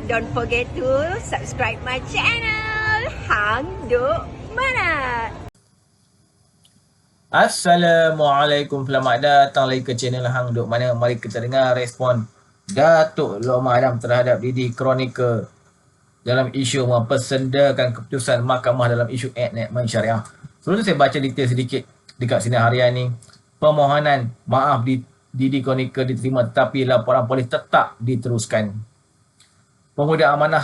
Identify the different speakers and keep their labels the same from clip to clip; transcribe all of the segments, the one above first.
Speaker 1: don't forget to subscribe my channel. Hang Duk Mana.
Speaker 2: Assalamualaikum, selamat datang lagi ke channel Hang Duk Mana. Mari kita dengar respon Datuk Lokman Adam terhadap Didi Chronicle dalam isu mempersendakan keputusan mahkamah dalam isu enactment syariah. Sebelum saya baca detail sedikit dekat sini harian ni, permohonan maaf di Didi Chronicle diterima tetapi laporan polis tetap diteruskan. Pemuda amanah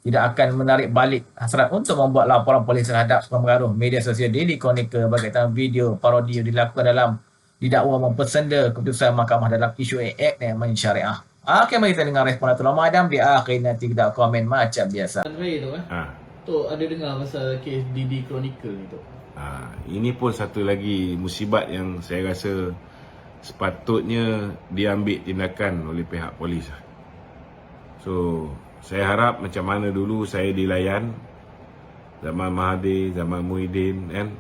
Speaker 2: tidak akan menarik balik hasrat untuk membuat laporan polis terhadap pengaruh media sosial Daily Chronicle berkaitan video parodi yang dilakukan dalam didakwa mempersenda keputusan mahkamah dalam isu enactment syariah. Okey, mari kita dengar respon Datuk Lokman Adam. Di akhir nanti kita komen macam biasa.
Speaker 3: Terakhir tu Tok ada dengar pasal kes Didi Chronicle ni Tok?
Speaker 4: Ini pun satu lagi musibat yang saya rasa sepatutnya diambil tindakan oleh pihak polis. So, saya harap macam mana dulu saya dilayan zaman Mahathir, zaman Muhyiddin kan.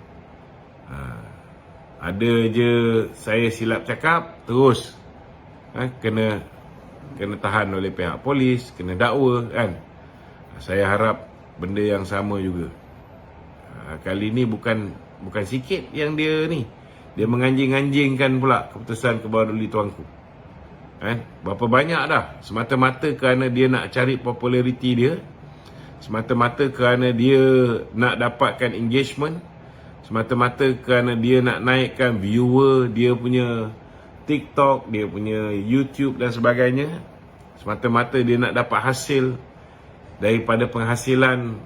Speaker 4: Ada je saya silap cakap terus kena tahan oleh pihak polis, kena dakwa kan. Saya harap benda yang sama juga. Kali ni bukan sikit yang dia ni. Dia menganjing-anjingkan pula keputusan Kebawah Tuanku. Kan? Berapa banyak dah. Semata-mata kerana dia nak cari populariti dia. Semata-mata kerana dia nak dapatkan engagement. Semata-mata kerana dia nak naikkan viewer dia punya TikTok, dia punya YouTube dan sebagainya. Semata-mata dia nak dapat hasil daripada penghasilan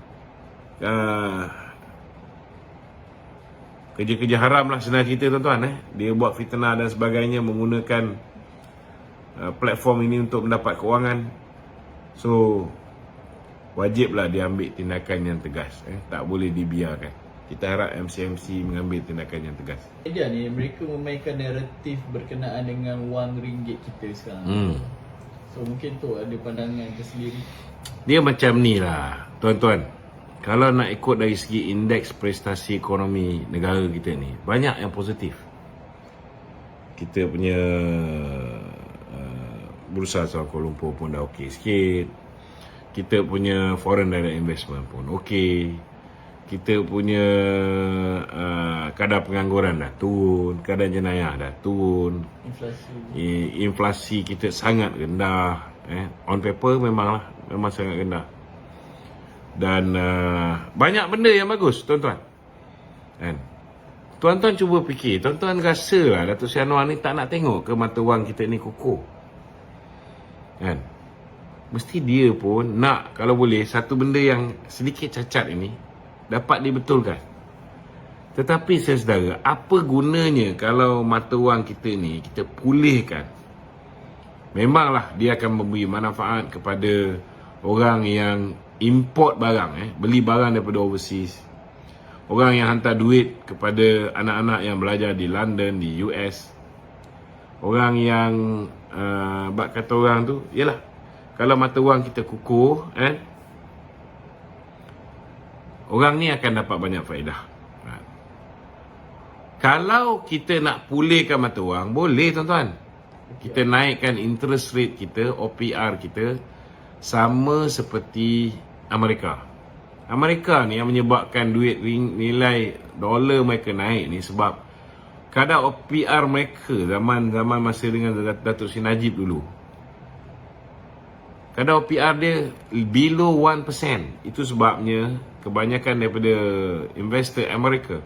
Speaker 4: kerja-kerja haram lah senang cerita tuan-tuan. Dia buat fitnah dan sebagainya menggunakan platform ini untuk mendapat kewangan. So wajiblah dia ambil tindakan yang tegas. Tak boleh dibiarkan. Kita harap MCMC mengambil tindakan yang tegas.
Speaker 3: Media ni mereka memainkan naratif berkenaan dengan wang ringgit kita sekarang. So mungkin tu ada pandangan tersendiri.
Speaker 4: Dia macam ni lah tuan-tuan. Kalau nak ikut dari segi indeks prestasi ekonomi negara kita ni, banyak yang positif. Kita punya bursa saham Kuala Lumpur pun dah okey sikit. Kita punya foreign direct investment pun okey. Kita punya kadar pengangguran dah turun, kadar jenayah dah turun. Inflasi kita sangat rendah. On paper memang sangat rendah. Dan banyak benda yang bagus tuan-tuan. Kan? Tuan-tuan cuba fikir, tuan-tuan rasa lah Datuk Seri Anwar ni tak nak tengok ke mata wang kita ni kukuh. Kan? Mesti dia pun nak kalau boleh satu benda yang sedikit cacat ini dapat dibetulkan. Tetapi saudara, apa gunanya kalau mata wang kita ni kita pulihkan? Memanglah dia akan memberi manfaat kepada orang yang import barang, beli barang daripada overseas. Orang yang hantar duit kepada anak-anak yang belajar di London, di US. Orang yang bak kata orang tu, yalah, kalau mata wang kita kukuh, orang ni akan dapat banyak faedah. Kalau kita nak pulihkan mata wang, boleh tuan-tuan. Kita naikkan interest rate kita, OPR kita, sama seperti Amerika. Amerika ni yang menyebabkan duit nilai dolar mereka naik ni sebab kadar OPR mereka zaman masa dengan Datuk Seri Najib dulu. Kadar OPR dia below 1%. Itu sebabnya kebanyakan daripada investor Amerika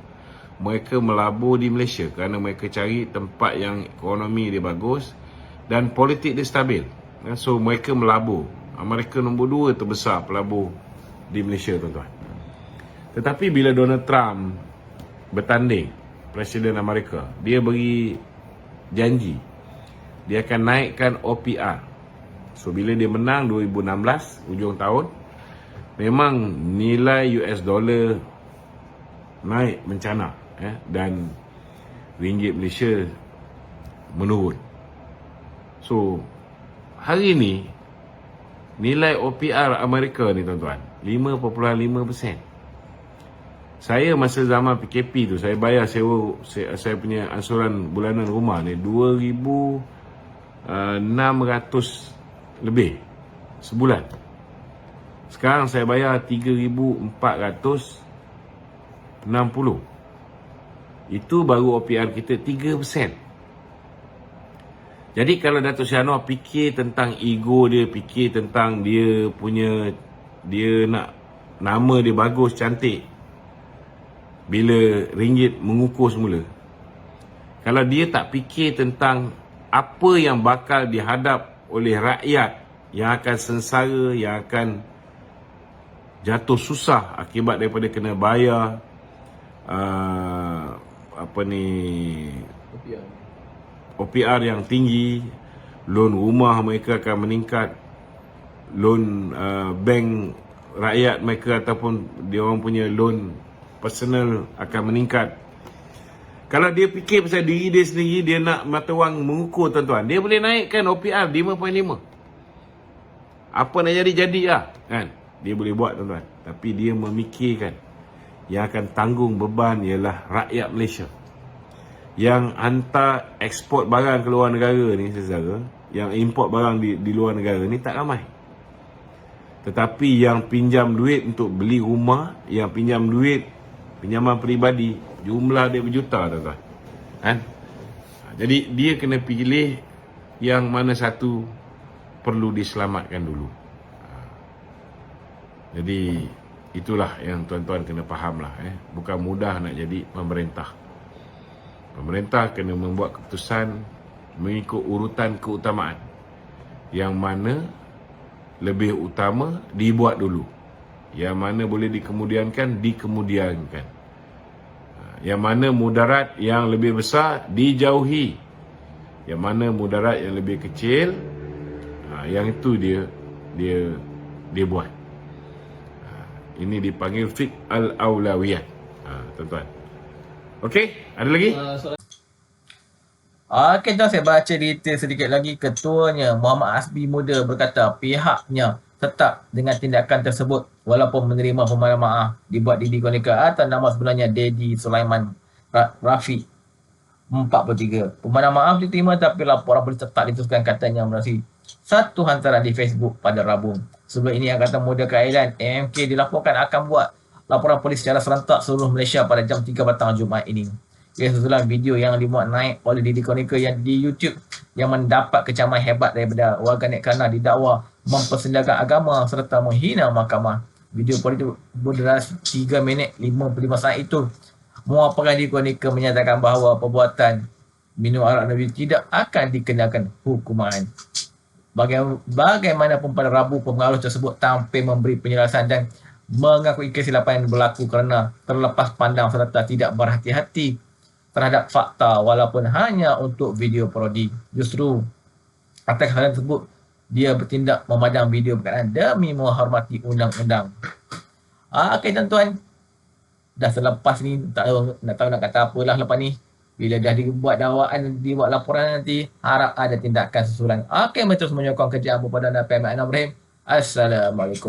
Speaker 4: mereka melabur di Malaysia kerana mereka cari tempat yang ekonomi dia bagus dan politik dia stabil. So mereka melabur. Amerika nombor 2 terbesar pelabur di Malaysia tuan-tuan. Tetapi bila Donald Trump bertanding Presiden Amerika, dia beri janji dia akan naikkan OPR. So bila dia menang 2016 hujung tahun, memang nilai US dollar naik mencana dan ringgit Malaysia menurun. So hari ni nilai OPR Amerika ni tuan-tuan 5.5%. Saya masa zaman PKP tu saya bayar sewa saya punya ansuran bulanan rumah ni 2,600 lebih sebulan. Sekarang saya bayar 3,460. Itu baru OPR kita 3%. Jadi kalau Datuk Syah Anwar fikir tentang ego dia, fikir tentang dia punya, dia nak nama dia bagus, cantik, bila ringgit mengukur semula. Kalau dia tak fikir tentang apa yang bakal dihadap oleh rakyat yang akan sengsara, yang akan jatuh susah akibat daripada kena bayar OPR yang tinggi, loan rumah mereka akan meningkat, loan bank rakyat mereka ataupun dia orang punya loan personal akan meningkat. Kalau dia fikir pasal diri dia sendiri, dia nak mata wang mengukur, tuan-tuan, dia boleh naikkan OPR 5.5. Apa nak jadi lah kan, dia boleh buat, tuan-tuan. Tapi dia memikirkan yang akan tanggung beban ialah rakyat Malaysia. Yang hantar ekspor barang ke luar negara ni, saudara, yang import barang di luar negara ni tak ramai. Tetapi yang pinjam duit untuk beli rumah, yang pinjam duit, pinjaman peribadi, jumlah dia berjuta, tuan-tuan. Kan? Jadi dia kena pilih yang mana satu perlu diselamatkan dulu. Jadi itulah yang tuan-tuan kena faham lah. Bukan mudah nak jadi pemerintah. Pemerintah kena membuat keputusan mengikut urutan keutamaan. Yang mana lebih utama dibuat dulu. Yang mana boleh dikemudiankan, dikemudiankan. Yang mana mudarat yang lebih besar dijauhi. Yang mana mudarat yang lebih kecil, yang itu dia buat. Ini dipanggil fiqh al-aulawiyat, tuan-tuan. Okey, ada lagi?
Speaker 2: Okey, tuan, saya baca detail sedikit lagi. Ketuanya Muhammad Hasbi Muda berkata pihaknya tetap dengan tindakan tersebut walaupun menerima permohonan maaf dibuat Didi Konika atas nama sebenarnya Dedi Sulaiman Rafiq 43. Permohonan maaf diterima tapi laporan polis tetap diteruskan, katanya melalui satu hantaran di Facebook pada Rabu. Sebelum ini, Angkatan Muda Keadilan AMK dilaporkan akan buat laporan polis secara serentak seluruh Malaysia pada jam 3 petang Jumaat ini. Ia susulan video yang dimuat naik oleh Didi Konika yang di YouTube yang mendapat kecaman hebat daripada warganet kerana didakwa mempersendakan agama serta menghina mahkamah. Video politik berdurasi 3 minit 55 saat itu merupakan Didi Konika menyatakan bahawa perbuatan minum arak Nabi tidak akan dikenakan hukuman. Bagaimanapun pada Rabu, pengaruh tersebut tampil memberi penjelasan dan mengakui kesilapan yang berlaku kerana terlepas pandang serta tidak berhati-hati terhadap fakta walaupun hanya untuk video parodi. Justru atas hal tersebut, dia bertindak memadam video berkenaan demi menghormati undang-undang. Okey, tuan-tuan, dah selepas ni tak tahu nak kata apalah lepas ni. Bila dah dibuat dakwaan, dibuat laporan nanti, harap ada tindakan susulan. Okey, terus menyokong kerja Abu Padan dan PM Ibrahim. Assalamualaikum.